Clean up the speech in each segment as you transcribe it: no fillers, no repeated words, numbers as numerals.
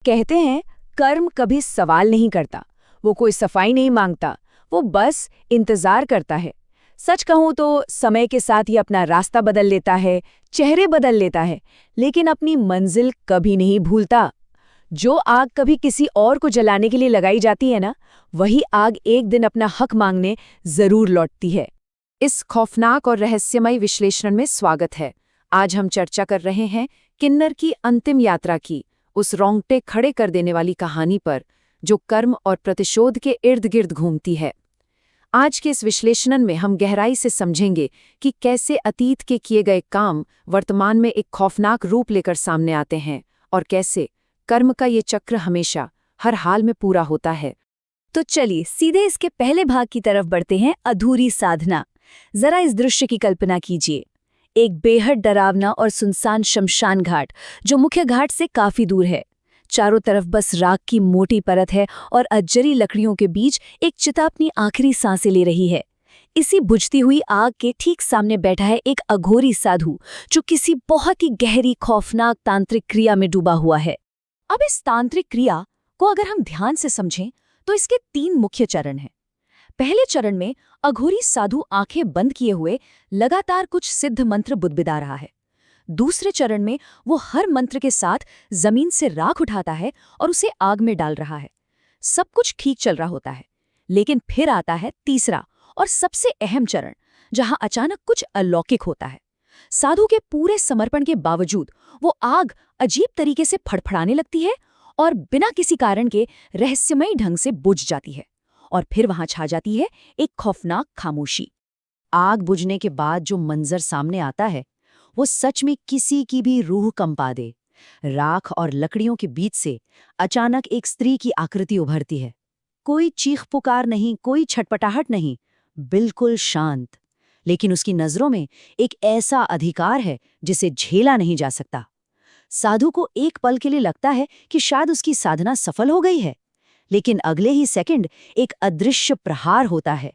कहते हैं कर्म कभी सवाल नहीं करता, वो कोई सफाई नहीं मांगता, वो बस इंतजार करता है। सच कहूं तो समय के साथ ये अपना रास्ता बदल लेता है, चेहरे बदल लेता है, लेकिन अपनी मंजिल कभी नहीं भूलता। जो आग कभी किसी और को जलाने के लिए लगाई जाती है ना, वही आग एक दिन अपना हक मांगने जरूर लौटती है। इस खौफनाक और रहस्यमय विश्लेषण में स्वागत है। आज हम चर्चा कर रहे हैं किन्नर की अंतिम यात्रा की, उस रोंगटे खड़े कर देने वाली कहानी पर जो कर्म और प्रतिशोध के इर्द गिर्द घूमती है। आज के इस विश्लेषण में हम गहराई से समझेंगे कि कैसे अतीत के किए गए काम वर्तमान में एक खौफनाक रूप लेकर सामने आते हैं और कैसे कर्म का ये चक्र हमेशा हर हाल में पूरा होता है। तो चलिए सीधे इसके पहले भाग की तरफ बढ़ते हैं, अधूरी साधना। जरा इस दृश्य की कल्पना कीजिए। एक बेहद डरावना और सुनसान शमशान घाट जो मुख्य घाट से काफी दूर है। चारों तरफ बस राख की मोटी परत है और अजरी लकड़ियों के बीच एक चिता अपनी आखिरी सांसें ले रही है। इसी बुझती हुई आग के ठीक सामने बैठा है एक अघोरी साधु जो किसी बहुत ही गहरी खौफनाक तांत्रिक क्रिया में डूबा हुआ है। अब इस तांत्रिक क्रिया को अगर हम ध्यान से समझें तो इसके 3 मुख्य चरण हैं। पहले चरण में अघोरी साधु आंखें बंद किए हुए लगातार कुछ सिद्ध मंत्र बुदबिदा रहा है। दूसरे चरण में वो हर मंत्र के साथ जमीन से राख उठाता है और उसे आग में डाल रहा है। सब कुछ ठीक चल रहा होता है, लेकिन फिर आता है तीसरा और सबसे अहम चरण, जहां अचानक कुछ अलौकिक होता है। साधु के पूरे समर्पण के बावजूद वो आग अजीब तरीके से फड़फड़ाने लगती है और बिना किसी कारण के रहस्यमयी ढंग से बुझ जाती है। और फिर वहां छा जाती है एक खौफनाक खामोशी। आग बुझने के बाद जो मंजर सामने आता है वो सच में किसी की भी रूह कंपा दे। राख और लकड़ियों के बीच से अचानक एक स्त्री की आकृति उभरती है। कोई चीख पुकार नहीं, कोई छटपटाहट नहीं, बिल्कुल शांत। लेकिन उसकी नजरों में एक ऐसा अधिकार है जिसे झेला नहीं जा सकता। साधु को एक पल के लिए लगता है कि शायद उसकी साधना सफल हो गई है, लेकिन अगले ही सेकंड एक अदृश्य प्रहार होता है।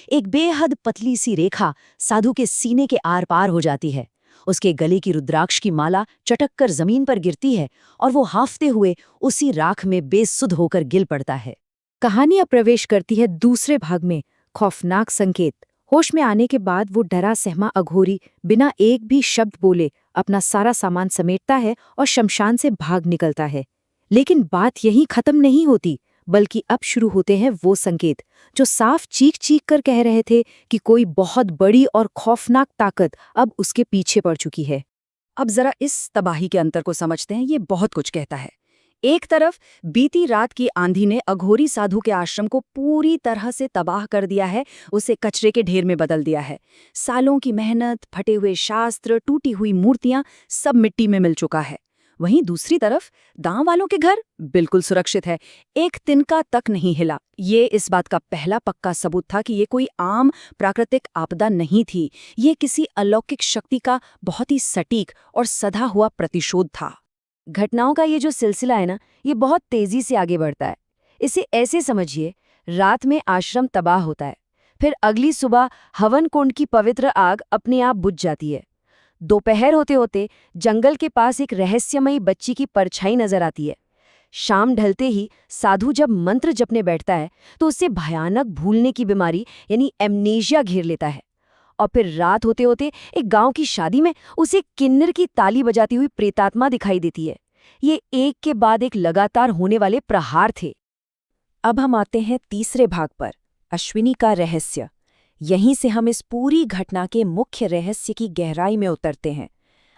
एक बेहद पतली सी रेखा साधु के सीने के आर पार हो जाती है। उसके गले की रुद्राक्ष की माला चटक कर जमीन पर गिरती है और वो हाफते हुए उसी राख में बेसुध होकर गिल पड़ता है। कहानी अब प्रवेश करती है दूसरे भाग में, खौफनाक संकेत। होश में आने के बाद वो डरा सहमा अघोरी बिना एक भी शब्द बोले अपना सारा सामान समेटता है और शमशान से भाग निकलता है। लेकिन बात यहीं खत्म नहीं होती, बल्कि अब शुरू होते हैं वो संकेत जो साफ चीख चीख कर कह रहे थे कि कोई बहुत बड़ी और खौफनाक ताकत अब उसके पीछे पड़ चुकी है। अब जरा इस तबाही के अंतर को समझते हैं, ये बहुत कुछ कहता है। एक तरफ बीती रात की आंधी ने अघोरी साधु के आश्रम को पूरी तरह से तबाह कर दिया है, उसे कचरे के ढेर में बदल दिया है। सालों की मेहनत, फटे हुए शास्त्र, टूटी हुई मूर्तियां, सब मिट्टी में मिल चुका है। वहीं दूसरी तरफ गांव वालों के घर बिल्कुल सुरक्षित है, एक तिनका तक नहीं हिला। ये इस बात का पहला पक्का सबूत था कि ये कोई आम प्राकृतिक आपदा नहीं थी, ये किसी अलौकिक शक्ति का बहुत ही सटीक और सधा हुआ प्रतिशोध था। घटनाओं का ये जो सिलसिला है ना, ये बहुत तेजी से आगे बढ़ता है। इसे ऐसे समझिए, रात में आश्रम तबाह होता है, फिर अगली सुबह हवन कुंड की पवित्र आग अपने आप बुझ जाती है। दोपहर होते होते जंगल के पास एक रहस्यमयी बच्ची की परछाई नजर आती है। शाम ढलते ही साधु जब मंत्र जपने बैठता है तो उससे भयानक भूलने की बीमारी यानी एमनेशिया घेर लेता है। और फिर रात होते होते एक गांव की शादी में उसे किन्नर की ताली बजाती हुई प्रेतात्मा दिखाई देती है। ये एक के बाद एक लगातार होने वाले प्रहार थे। अब हम आते हैं तीसरे भाग पर, अश्विनी का रहस्य। यहीं से हम इस पूरी घटना के मुख्य रहस्य की गहराई में उतरते हैं।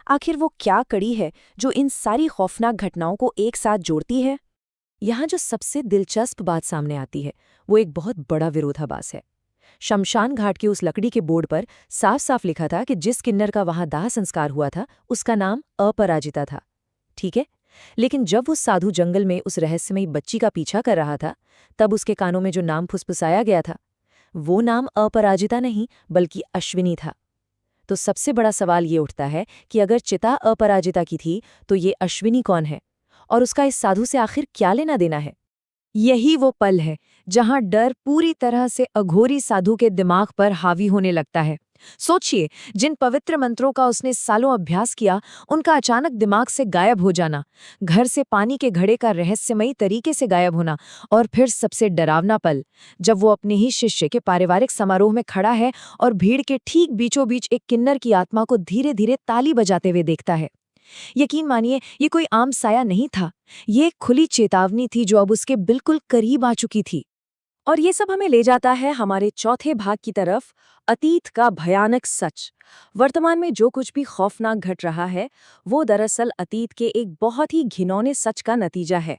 आखिर वो क्या कड़ी है जो इन सारी खौफनाक घटनाओं को एक साथ जोड़ती है? यहाँ जो सबसे दिलचस्प बात सामने आती है वो एक बहुत बड़ा विरोधाभास है। शमशान घाट की उस लकड़ी के बोर्ड पर साफ साफ लिखा था कि जिस किन्नर का वहां दाह संस्कार हुआ था उसका नाम अपराजिता था। ठीक है, लेकिन जब वो साधु जंगल में उस रहस्यमयी बच्ची का पीछा कर रहा था, तब उसके कानों में जो नाम फुसफुसाया गया था वो नाम अपराजिता नहीं बल्कि अश्विनी था। तो सबसे बड़ा सवाल ये उठता है कि अगर चिता अपराजिता की थी तो ये अश्विनी कौन है और उसका इस साधु से आखिर क्या लेना देना है? यही वो पल है जहां डर पूरी तरह से अघोरी साधु के दिमाग पर हावी होने लगता है। सोचिए, जिन पवित्र मंत्रों का उसने सालों अभ्यास किया, उनका अचानक दिमाग से गायब हो जाना, घर से पानी के घड़े का रहस्यमयी तरीके से गायब होना, और फिर सबसे डरावना पल, जब वो अपने ही शिष्य के पारिवारिक समारोह में खड़ा है और भीड़ के ठीक बीचों बीच एक किन्नर की आत्मा को धीरे धीरे ताली बजाते हुए देखता है। यकीन मानिए, ये कोई आम साया नहीं था, ये एक खुली चेतावनी थी जो अब उसके बिल्कुल करीब आ चुकी थी। और ये सब हमें ले जाता है हमारे चौथे भाग की तरफ, अतीत का भयानक सच। वर्तमान में जो कुछ भी खौफनाक घट रहा है, वो दरअसल अतीत के एक बहुत ही घिनौने सच का नतीजा है।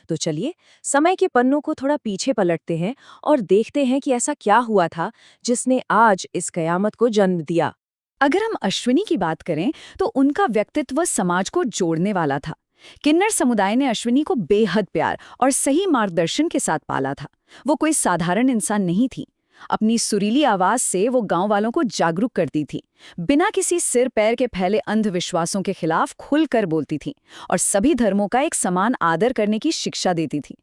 तो चलिए, समय के पन्नों को थोड़ा पीछे पलटते हैं और देखते हैं कि ऐसा क्या हुआ था जिसने आज इस कयामत को जन्म दिया। अगर हम अश्विनी की बात करें तो उनका व्यक्तित्व समाज को जोड़ने वाला था। किन्नर समुदाय ने अश्विनी को बेहद प्यार और सही मार्गदर्शन के साथ पाला था। वो कोई साधारण इंसान नहीं थी। अपनी सुरीली आवाज से वो गांव वालों को जागरूक करती थी, बिना किसी सिर पैर के फैले अंधविश्वासों के खिलाफ खुलकर बोलती थी और सभी धर्मों का एक समान आदर करने की शिक्षा देती थी।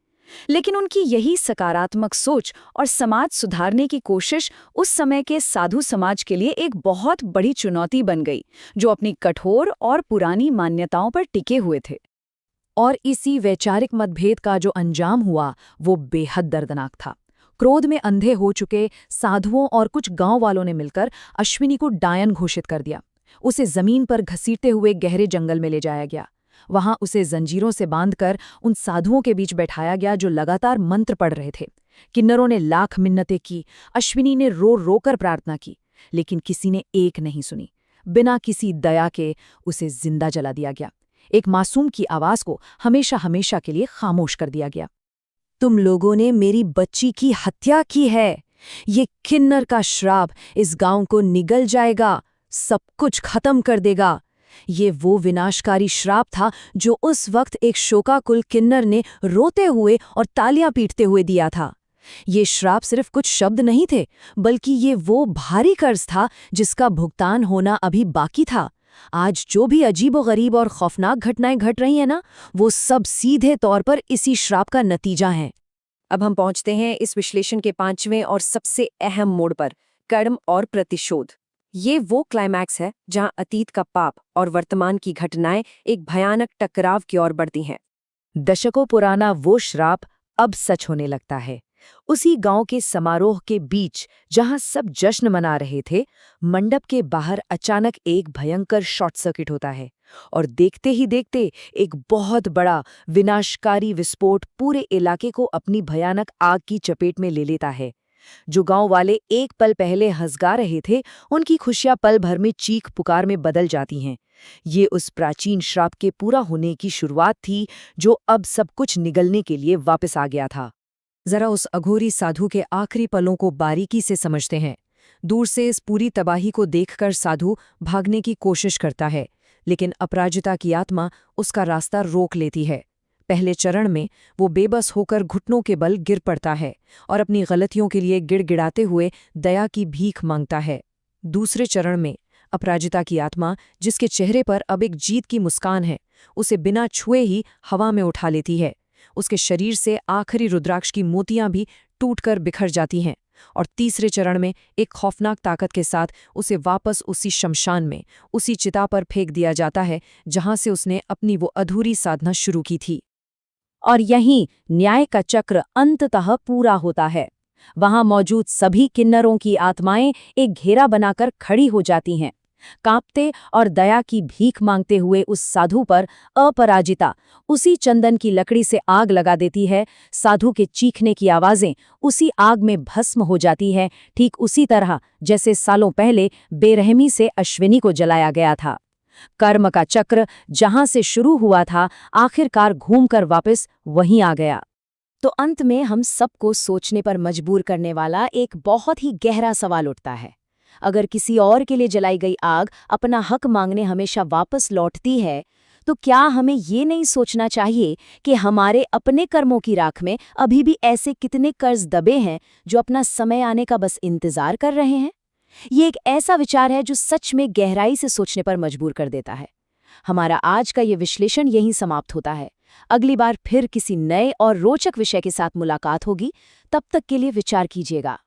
लेकिन उनकी यही सकारात्मक सोच और समाज सुधारने की कोशिश उस समय के साधु समाज के लिए एक बहुत बड़ी चुनौती बन गई, जो अपनी कठोर और पुरानी मान्यताओं पर टिके हुए थे। और इसी वैचारिक मतभेद का जो अंजाम हुआ, वो बेहद दर्दनाक था। क्रोध में अंधे हो चुके साधुओं और कुछ गांव वालों ने मिलकर अश्विनी को डायन घोषित कर दिया। उसे जमीन पर घसीटते हुए गहरे जंगल में ले जाया गया। वहां उसे जंजीरों से बांधकर उन साधुओं के बीच बैठाया गया जो लगातार मंत्र पढ़ रहे थे। किन्नरों ने लाख मिन्नतें की, अश्विनी ने रो रोकर प्रार्थना की, लेकिन किसी ने एक नहीं सुनी। बिना किसी दया के उसे जिंदा जला दिया गया। एक मासूम की आवाज को हमेशा हमेशा के लिए खामोश कर दिया गया। तुम लोगों ने मेरी बच्ची की हत्या की है। ये किन्नर का श्राप इस गांव को निगल जाएगा, सब कुछ खत्म कर देगा। ये वो विनाशकारी श्राप था जो उस वक्त एक शोकाकुल किन्नर ने रोते हुए और तालियां पीटते हुए दिया था। ये श्राप सिर्फ कुछ शब्द नहीं थे, बल्कि ये वो भारी कर्ज था जिसका भुगतान होना अभी बाकी था। आज जो भी अजीबोगरीब और खौफनाक घटनाएं घट रही हैं ना, वो सब सीधे तौर पर इसी श्राप का नतीजा हैं। अब हम पहुंचते हैं इस विश्लेषण के 5वें और सबसे अहम मोड़ पर, कर्म और प्रतिशोध। ये वो क्लाइमैक्स है जहां अतीत का पाप और वर्तमान की घटनाएं एक भयानक टकराव की ओर बढ़ती हैं। दशकों पुराना वो श्राप अब सच होने लगता है। उसी गांव के समारोह के बीच जहां सब जश्न मना रहे थे, मंडप के बाहर अचानक एक भयंकर शॉर्ट सर्किट होता है और देखते ही देखते एक बहुत बड़ा विनाशकारी विस्फोट पूरे इलाके को अपनी भयानक आग की चपेट में ले लेता है। जो गांव वाले एक पल पहले हंसगा रहे थे, उनकी खुशियां पल भर में चीख पुकार में बदल जाती हैं। ये उस प्राचीन श्राप के पूरा होने की शुरुआत थी, जो अब सब कुछ निगलने के लिए वापस आ गया था। जरा उस अघोरी साधु के आखिरी पलों को बारीकी से समझते हैं। दूर से इस पूरी तबाही को देखकर साधु भागने की कोशिश करता है, लेकिन अपराजिता की आत्मा उसका रास्ता रोक लेती है। पहले चरण में वो बेबस होकर घुटनों के बल गिर पड़ता है और अपनी गलतियों के लिए गिड़गिड़ाते हुए दया की भीख मांगता है। दूसरे चरण में अपराजिता की आत्मा, जिसके चेहरे पर अब एक जीत की मुस्कान है, उसे बिना छुए ही हवा में उठा लेती है। उसके शरीर से आखिरी रुद्राक्ष की मोतियां भी टूटकर बिखर जाती हैं और तीसरे चरण में एक खौफनाक ताकत के साथ उसे वापस उसी शमशान में, उसी चिता पर फेंक दिया जाता है जहां से उसने अपनी वो अधूरी साधना शुरू की थी। और यहीं न्याय का चक्र अंततः पूरा होता है। वहां मौजूद सभी किन्नरों की आत्माएं एक घेरा बनाकर खड़ी हो जाती हैं। कांपते और दया की भीख मांगते हुए उस साधु पर अपराजिता उसी चंदन की लकड़ी से आग लगा देती है। साधु के चीखने की आवाजें उसी आग में भस्म हो जाती है, ठीक उसी तरह जैसे सालों पहले बेरहमी से अश्विनी को जलाया गया था। कर्म का चक्र जहां से शुरू हुआ था, आखिरकार घूमकर वापस वहीं आ गया। तो अंत में हम सबको सोचने पर मजबूर करने वाला एक बहुत ही गहरा सवाल उठता है। अगर किसी और के लिए जलाई गई आग अपना हक मांगने हमेशा वापस लौटती है, तो क्या हमें ये नहीं सोचना चाहिए कि हमारे अपने कर्मों की राख में अभी भी ऐसे कितने कर्ज दबे हैं जो अपना समय आने का बस इंतजार कर रहे हैं? ये एक ऐसा विचार है जो सच में गहराई से सोचने पर मजबूर कर देता है। हमारा आज का ये विश्लेषण यहीं समाप्त होता है। अगली बार फिर किसी नए और रोचक विषय के साथ मुलाकात होगी। तब तक के लिए विचार कीजिएगा।